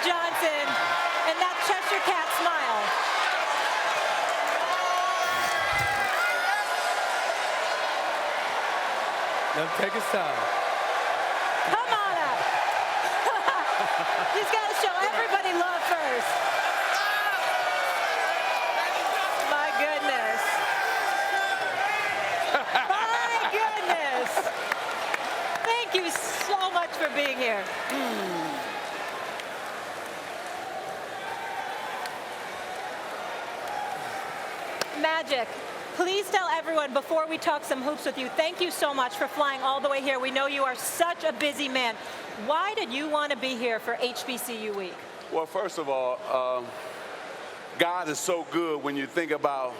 Johnson and that Cheshire Cat smile. Let him take his time. Come on up. He's got to show everybody love first. My goodness. My goodness. Thank you so much for being here. Magic. Please tell everyone, before we talk some hoops with you, thank you so much for flying all the way here. We know you are such a busy man. Why did you want to be here for HBCU Week? Well, first of all, God is so good when you think about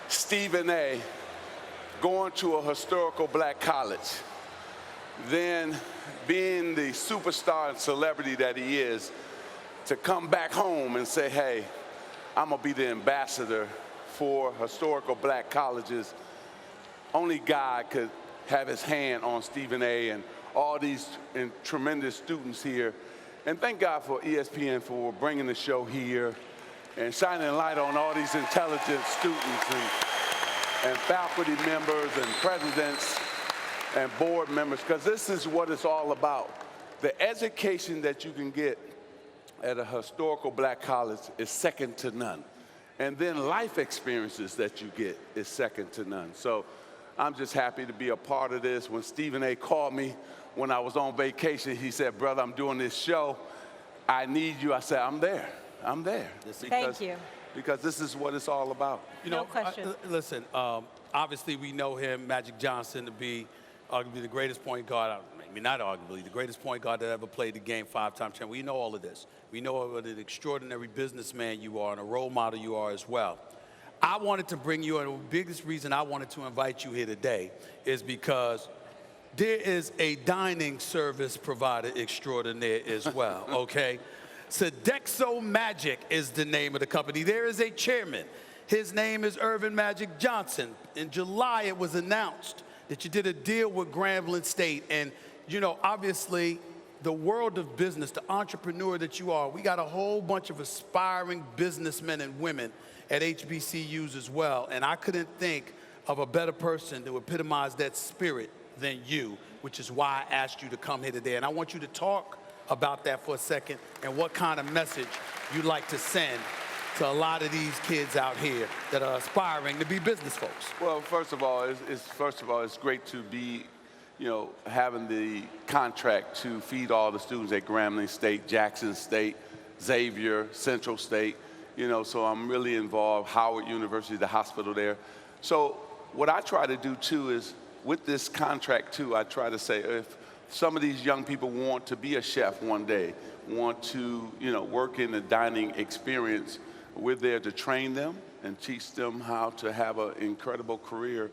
Stephen A. going to a historical black college, then being the superstar and celebrity that he is, to come back home and say, hey, I'm going to be the ambassador for historical black colleges. Only God could have his hand on Stephen A. and all these tremendous students here. And thank God for ESPN for bringing the show here and shining light on all these intelligent students and faculty members and presidents and board members, because this is what it's all about. The education that you can get at a historical black college is second to none. And then life experiences that you get is second to none. So I'm just happy to be a part of this. When Stephen A. called me when I was on vacation, he said, brother, I'm doing this show. I need you. I said, I'm there. I'm there. Thank you. Because this is what it's all about. You know, No question. Listen, obviously we know him, Magic Johnson, to be arguably the greatest point guard, maybe not arguably, the greatest point guard that ever played the game, 5-time champion. We know all of this. We know what an extraordinary businessman you are and a role model you are as well. I wanted to bring you, and the biggest reason I wanted to invite you here today is because there is a dining service provider extraordinaire as well, okay? Sodexo Magic is the name of the company. There is a chairman. His name is Irvin Magic Johnson. In July, it was announced that you did a deal with Grambling State. And, you know, obviously, the world of business, the entrepreneur that you are, we got a whole bunch of aspiring businessmen and women at HBCUs as well. And I couldn't think of a better person to epitomize that spirit than you, which is why I asked you to come here today. And I want you to talk about that for a second and what kind of message you'd like to send to a lot of these kids out here that are aspiring to be business folks. Well, first of all, it's great to be, you know, having the contract to feed all the students at Grambling State, Jackson State, Xavier, Central State. You know, so I'm really involved. Howard University, the hospital there. So what I try to do too is, with this contract too, I try to say, if some of these young people want to be a chef one day, want to, you know, work in the dining experience, we're there to train them and teach them how to have an incredible career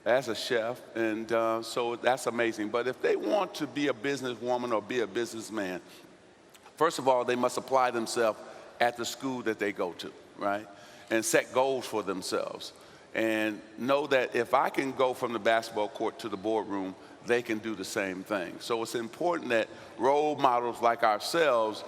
as a chef. And so that's amazing. But if they want to be a businesswoman or be a businessman, first of all, they must apply themselves at the school that they go to, right? And set goals for themselves. And know that if I can go from the basketball court to the boardroom, they can do the same thing. So it's important that role models like ourselves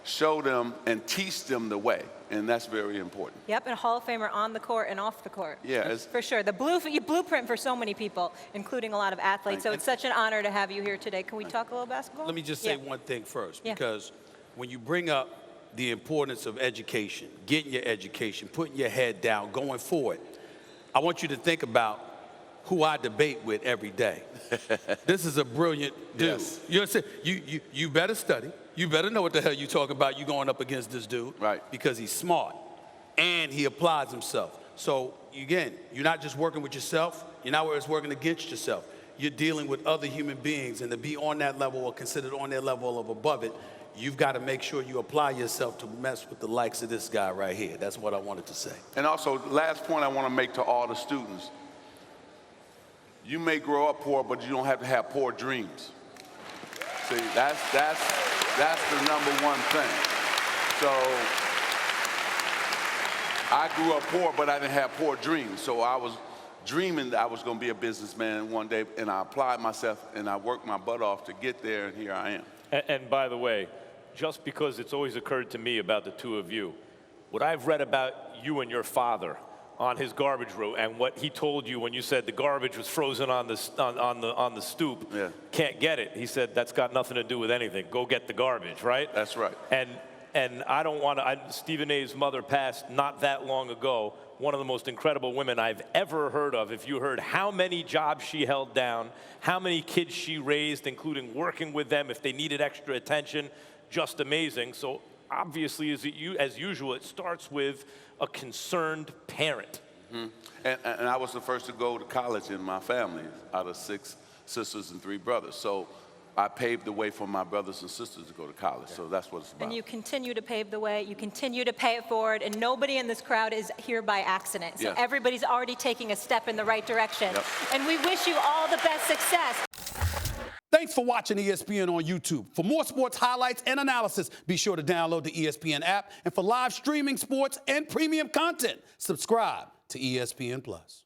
show them and teach them the way. And that's very important. Yep, and Hall of Famer on the court and off the court. Yeah. For sure. The blueprint for so many people, including a lot of athletes. So it's such an honor to have you here today. Can we talk a little basketball? Let me just say one thing first, Yeah. because when you bring up the importance of education, getting your education, putting your head down, going forward, I want you to think about who I debate with every day. This is a brilliant dude. Yes. You better study. You better know what the hell you talking about. You going up against this dude. Right. Because he's smart and he applies himself. So again, you're not just working with yourself. You're not just working against yourself. You're dealing with other human beings, and to be on that level or considered on their level of above it, you've got to make sure you apply yourself to mess with the likes of this guy right here. That's what I wanted to say. And also, last point I want to make to all the students. You may grow up poor, but you don't have to have poor dreams. See, that's the number one thing. So I grew up poor, but I didn't have poor dreams. So I was dreaming that I was going to be a businessman one day, and I applied myself, and I worked my butt off to get there, and here I am. And by the way, just because it's always occurred to me about the two of you. What I've read about you and your father on his garbage route, and what he told you when you said the garbage was frozen on the stoop, Yeah. can't get it. He said that's got nothing to do with anything. Go get the garbage, right? That's right. And I don't want to. Stephen A's mother passed not that long ago. One of the most incredible women I've ever heard of. If you heard how many jobs she held down, how many kids she raised, including working with them if they needed extra attention, just amazing. So obviously, as usual, it starts with a concerned parent. Mm-hmm. And I was the first to go to college in my family, out of 6 sisters and 3 brothers. So I paved the way for my brothers and sisters to go to college. So that's what it's about. And you continue to pave the way, you continue to pay it forward, and nobody in this crowd is here by accident. So Yes. everybody's already taking a step in the right direction. Yep. And we wish you all the best success. Thanks for watching ESPN on YouTube. For more sports highlights and analysis, be sure to download the ESPN app. And for live streaming sports and premium content, subscribe to ESPN+.